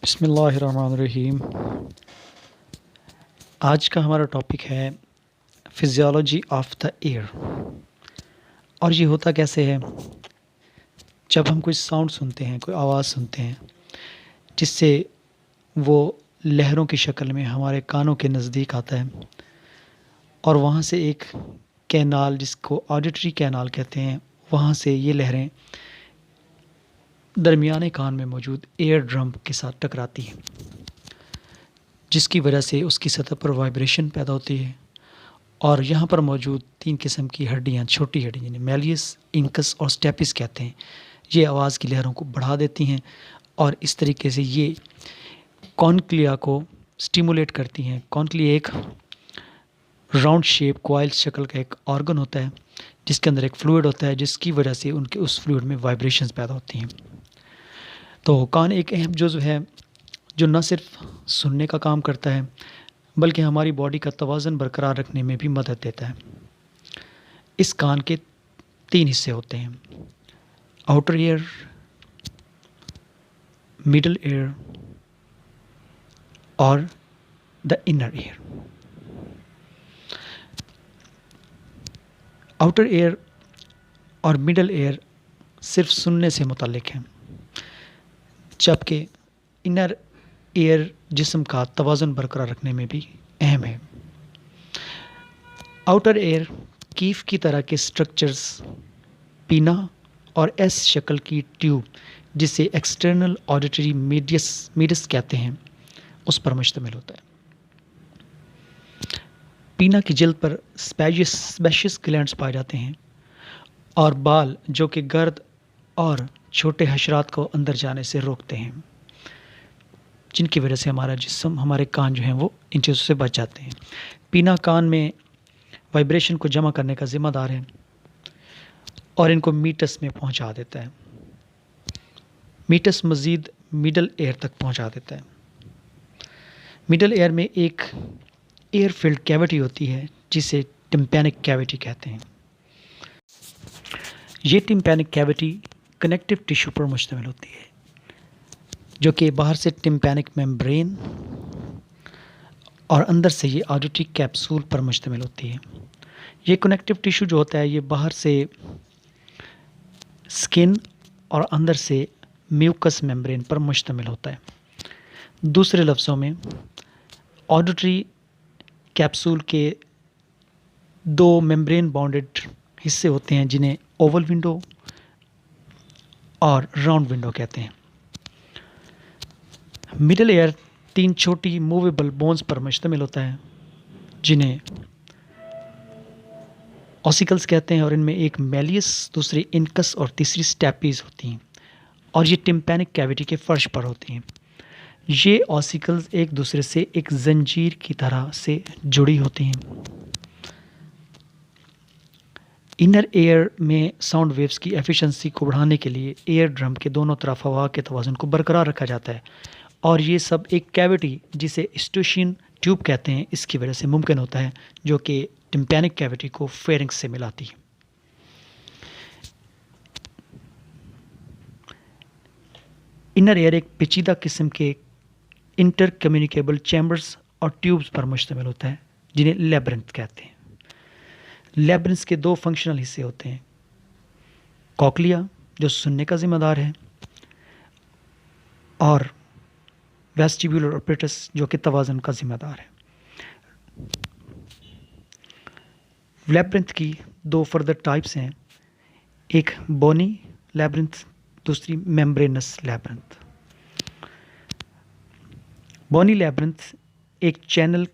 बिस्मिल्लाहिर्रहमानिर्रहीम। आज का हमारा टॉपिक है फिज़ियोलॉजी ऑफ द एयर। और ये होता कैसे है, जब हम कोई साउंड सुनते हैं, कोई आवाज़ सुनते हैं, जिससे वो लहरों की शक्ल में हमारे कानों के नज़दीक आता है और वहाँ से एक कैनाल, जिसको ऑडिटरी कैनाल कहते हैं, वहाँ से ये लहरें दरमियाने कान में मौजूद एयर ड्रम के साथ टकराती हैं, जिसकी वजह से उसकी सतह पर वाइब्रेशन पैदा होती है। और यहाँ पर मौजूद 3 किस्म की हड्डियाँ, छोटी हड्डियाँ जिन्हें मैलियस, इंकस और स्टेपिस कहते हैं, ये आवाज़ की लहरों को बढ़ा देती हैं और इस तरीके से ये कॉन्क्लिया को स्टिमुलेट करती हैं। कॉन्क्लिया एक राउंड शेप कॉइल शक्ल का एक ऑर्गन होता है, जिसके अंदर एक फ्लूइड होता है, जिसकी वजह से उनके उस फ्लूइड में वाइब्रेशंस पैदा होती हैं। तो कान एक अहम जुज़्व है जो न सिर्फ सुनने का काम करता है, बल्कि हमारी बॉडी का तवाज़न बरकरार रखने में भी मदद देता है। इस कान के 3 हिस्से होते हैं: आउटर ईयर, मिडल ईयर और the inner ear. Outer ear और मिडल ईयर सिर्फ सुनने से मुताल्लिक हैं, जबकि इनर ईयर जिस्म का तवाज़ुन बरकरार रखने में भी अहम है। आउटर ईयर कीफ की तरह के स्ट्रक्चर्स, पीना और एस शक्ल की ट्यूब, जिसे एक्सटर्नल ऑडिटरी मीडियस कहते हैं, उस पर मुश्तमिल होता है। पीना की जल्द पर स्पेशियस ग्लैंड्स पाए जाते हैं और बाल जो कि गर्द और छोटे हशरात को अंदर जाने से रोकते हैं, जिनकी वजह से हमारा जिस्म, हमारे कान जो हैं वो इन चीज़ों से बच जाते हैं। पीना कान में वाइब्रेशन को जमा करने का ज़िम्मेदार है और इनको मीटस में पहुंचा देता है। मीटस मज़ीद मिडल एयर तक पहुंचा देता है। मिडल एयर में एक एयर फिल्ड कैविटी होती है, जिसे टिम्पैनिक कैविटी कहते हैं। ये टिम्पैनिक कैविटी कनेक्टिव टिश्यू पर मुश्तमिल होती है, जो कि बाहर से टिम्पैनिक मेम्ब्रेन और अंदर से ये ऑडिटरी कैप्सूल पर मुश्तमिल होती है। ये कनेक्टिव टिश्यू जो होता है, ये बाहर से स्किन और अंदर से म्यूकस मेम्ब्रेन पर मुश्तमिल होता है। दूसरे लफ्ज़ों में, ऑडिटरी कैप्सूल के 2 मेम्ब्रेन बाउंडेड हिस्से होते हैं, जिन्हें ओवल विंडो और राउंड विंडो कहते हैं। मिडल एयर 3 छोटी मूवेबल बोन्स पर मुश्तमिल होता है, जिन्हें ऑसिकल्स कहते हैं, और इनमें एक मैलियस, दूसरी इंकस और तीसरी स्टेपीज होती हैं, और ये टिम्पैनिक कैविटी के फर्श पर होती हैं। ये ऑसिकल्स एक दूसरे से एक जंजीर की तरह से जुड़ी होती हैं। इनर एयर में साउंड वेव्स की एफिशिएंसी को बढ़ाने के लिए एयर ड्रम के दोनों तरफ हवा के तवाज़ुन को बरकरार रखा जाता है, और ये सब एक कैविटी, जिसे स्टूशियन ट्यूब कहते हैं, इसकी वजह से मुमकिन होता है, जो कि टिम्पैनिक कैविटी को फेरिंक्स से मिलाती है। इनर एयर एक पेचीदा किस्म के इंटर कम्युनिकेबल चैम्बर्स और ट्यूब्स पर मुश्तमिल होता है, जिन्हें लेब्रिंथ कहते हैं। लेब्रिंथ के 2 फंक्शनल हिस्से होते हैं: कॉक्लिया, जो सुनने का जिम्मेदार है, और वेस्टिब्यूलर ऑपरेटस, जो कि तवाज़ुन का जिम्मेदार है। लेब्रिंथ की 2 फर्दर टाइप्स हैं, एक बोनी लेब्रिंथ, दूसरी मेम्ब्रेनस लेब्रिंथ। बोनी लेब्रिंथ एक चैनल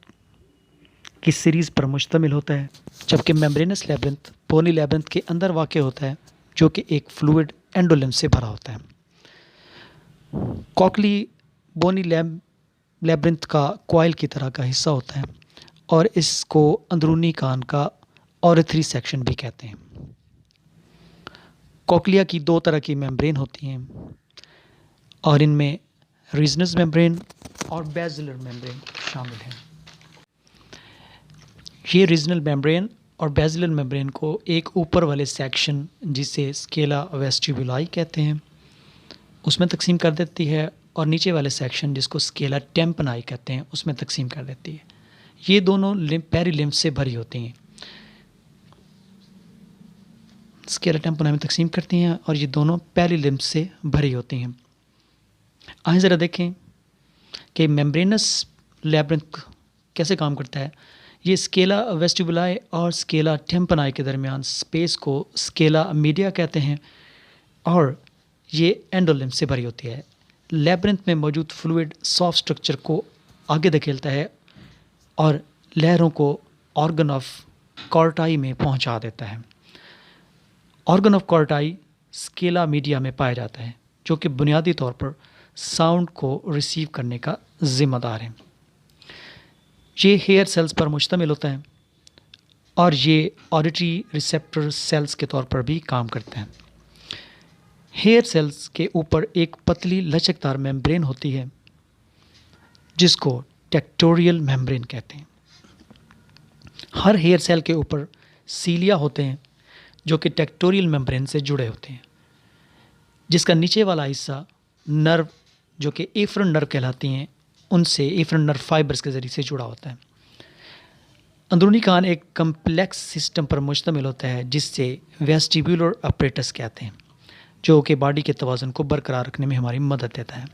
की सीरीज़ पर मुश्तमिल होता है, जबकि मेम्ब्रेनस लेब्रिंथ बोनी लेब्रिंथ के अंदर वाक़ होता है, जो कि एक फ्लूइड एंडोलिम से भरा होता है। कॉकली बोनी लेब्रिंथ का कॉइल की तरह का हिस्सा होता है, और इसको अंदरूनी कान का ऑरिथरी सेक्शन भी कहते हैं। कॉक्लिया की 2 तरह की मेम्ब्रेन होती हैं, और इनमें रीजनस मेम्ब्रेन और बेसिलर मेम्ब्रेन शामिल हैं। ये रीजनल मेम्ब्रेन और बेसिलर मेम्ब्रेन को एक ऊपर वाले सेक्शन, जिसे स्केला वेस्टिबुलाई कहते हैं, उसमें तकसीम कर देती है, और नीचे वाले सेक्शन जिसको स्केला टेम्पनाई कहते हैं उसमें तकसीम कर देती है। ये दोनों पेरिलिम्फ से भरी होती हैं, स्केला टेम्पनाई में तकसीम करती हैं और ये दोनों पेरिलिम्फ से भरी होती हैं। आइए ज़रा देखें कि मेम्ब्रेनस लैब्रिंथ कैसे काम करता है। ये स्केला वेस्टिबुलाई और स्केला टेम्पनाई के दरमियान स्पेस को स्केला मीडिया कहते हैं और ये एंडोलिम्फ से भरी होती है। लैब्रिंथ में मौजूद फ्लूइड सॉफ्ट स्ट्रक्चर को आगे धकेलता है और लहरों को ऑर्गन ऑफ कॉर्टाई में पहुंचा देता है। Organ of Corti Scala media में पाया जाता है, जो कि बुनियादी तौर पर साउंड को रिसीव करने का ज़िम्मेदार है। ये हेयर सेल्स पर मुश्तमिल होता है और ये ऑडिटरी रिसेप्टर सेल्स के तौर पर भी काम करते हैं। हेयर सेल्स के ऊपर एक पतली लचकदार मेम्ब्रेन होती है जिसको टेक्टोरियल मेम्ब्रेन कहते हैं। हर हेयर सेल के ऊपर सीलिया होते हैं जो कि टेक्टोरियल मेम्ब्रेन से जुड़े होते हैं, जिसका नीचे वाला हिस्सा नर्व जो कि एफरन नर्व कहलाती हैं उनसे एफरन नर्व फाइबर्स के ज़रिए से जुड़ा होता है। अंदरूनी कान एक कम्प्लेक्स सिस्टम पर मुश्तमिल होता है जिससे वेस्टिब्यूलर अपरेटस कहते हैं, जो कि बॉडी के तवाज़ुन को बरकरार रखने में हमारी मदद देता है।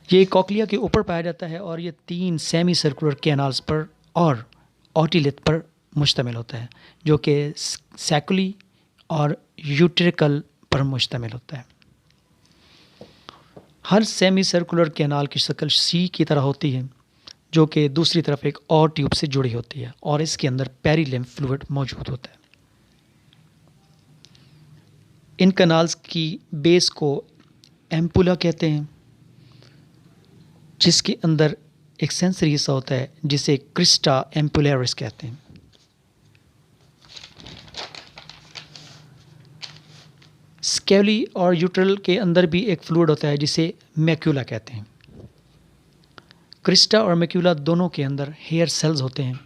ये कॉक्लिया के ऊपर पाया जाता है और ये 3 सेमी सर्कुलर कैनाल्स पर और ऑटिलिथ पर मुश्तमिल होता है, जो कि सैकुली और यूट्रिकल पर मुश्तमिल होता है। हर सेमी सर्कुलर कैनाल की शक्ल सी की तरह होती है, जो कि दूसरी तरफ एक और ट्यूब से जुड़ी होती है और इसके अंदर पेरिलिम्फ फ्लूइड मौजूद होता है। इन कैनाल्स की बेस को एम्पुला कहते हैं, जिसके अंदर एक सेंसरी हिस्सा होता है जिसे क्रिस्टा एम्पुलरिस कहते हैं। स्केली और यूट्रल के अंदर भी एक फ्लूइड होता है जिसे मैक्यूला कहते हैं। क्रिस्टा और मैक्यूला दोनों के अंदर हेयर सेल्स होते हैं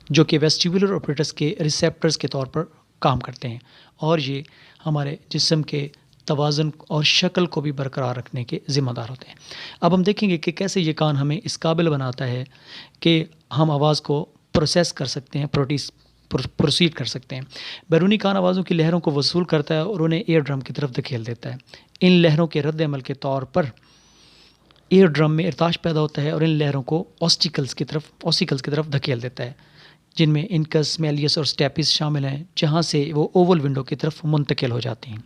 जो कि वेस्टिब्यूलर ऑपरेटर्स के रिसेप्टर्स के तौर पर काम करते हैं और ये हमारे जिस्म के तवाज़ुन और शक्ल को भी बरकरार रखने के ज़िम्मेदार होते हैं। अब हम देखेंगे कि कैसे ये कान हमें इस काबिल बनाता है कि हम आवाज़ को प्रोसेस कर सकते हैं, प्रोसीड कर सकते हैं। बैरूनी कान आवाज़ों की लहरों को वसूल करता है और उन्हें एयर ड्रम की तरफ धकेल देता है। इन लहरों के रद्द अमल के तौर पर एयर ड्रम में इरताश पैदा होता है और इन लहरों को ऑसिकल्स की तरफ धकेल देता है, जिनमें इनकस, मेलियस और स्टेपिस शामिल हैं, जहाँ से वो ओवल विंडो की तरफ मुंतकिल हो जाती हैं।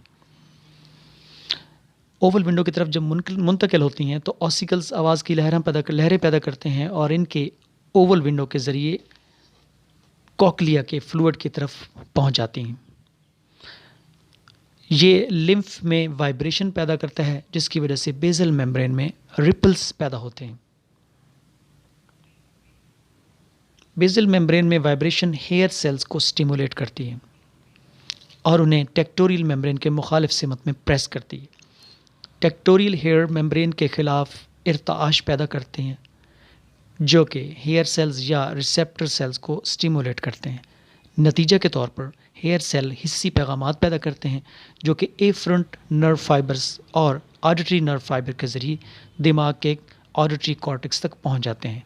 ओवल विंडो की तरफ जब मुंतकिल होती हैं तो ऑसिकल्स आवाज़ की लहरें पैदा करते हैं और इनके ओवल विंडो के ज़रिए कॉक्लिया के फ्लूइड की तरफ पहुंच जाती हैं। ये लिम्फ में वाइब्रेशन पैदा करता है, जिसकी वजह से बेसल मेम्ब्रेन में रिपल्स पैदा होते हैं। बेसल मेम्ब्रेन में वाइब्रेशन हेयर सेल्स को स्टिमुलेट करती है और उन्हें टेक्टोरियल मेम्ब्रेन के मुखालिफ सिमत में प्रेस करती है। टेक्टोरियल हेयर मेम्ब्रेन के ख़िलाफ़ इर्ताश पैदा करते हैं, जो कि हेयर सेल्स या रिसेप्टर सेल्स को स्टिमुलेट करते हैं। नतीजे के तौर पर हेयर सेल हिस्सी पैगामात पैदा करते हैं, जो कि एफरंट नर्व फाइबर्स और ऑडिटरी नर्व फाइबर के ज़रिए दिमाग के ऑडिटरी कॉर्टेक्स तक पहुंच जाते हैं।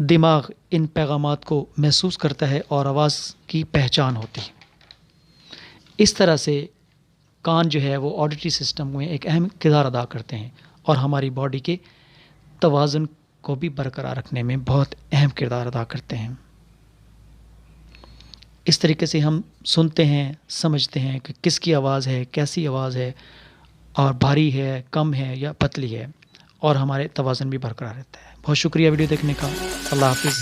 दिमाग इन पैगामात को महसूस करता है और आवाज़ की पहचान होती है। इस तरह से कान जो है वो ऑडिटरी सिस्टम में एक अहम किरदार अदा करते हैं और हमारी बॉडी के तवाज़ुन को भी बरकरार रखने में बहुत अहम किरदार अदा करते हैं। इस तरीके से हम सुनते हैं, समझते हैं कि किसकी आवाज़ है, कैसी आवाज़ है और भारी है, कम है या पतली है, और हमारे तवाज़ुन भी बरकरार रहता है। बहुत शुक्रिया वीडियो देखने का। अल्लाह हाफ़िज़।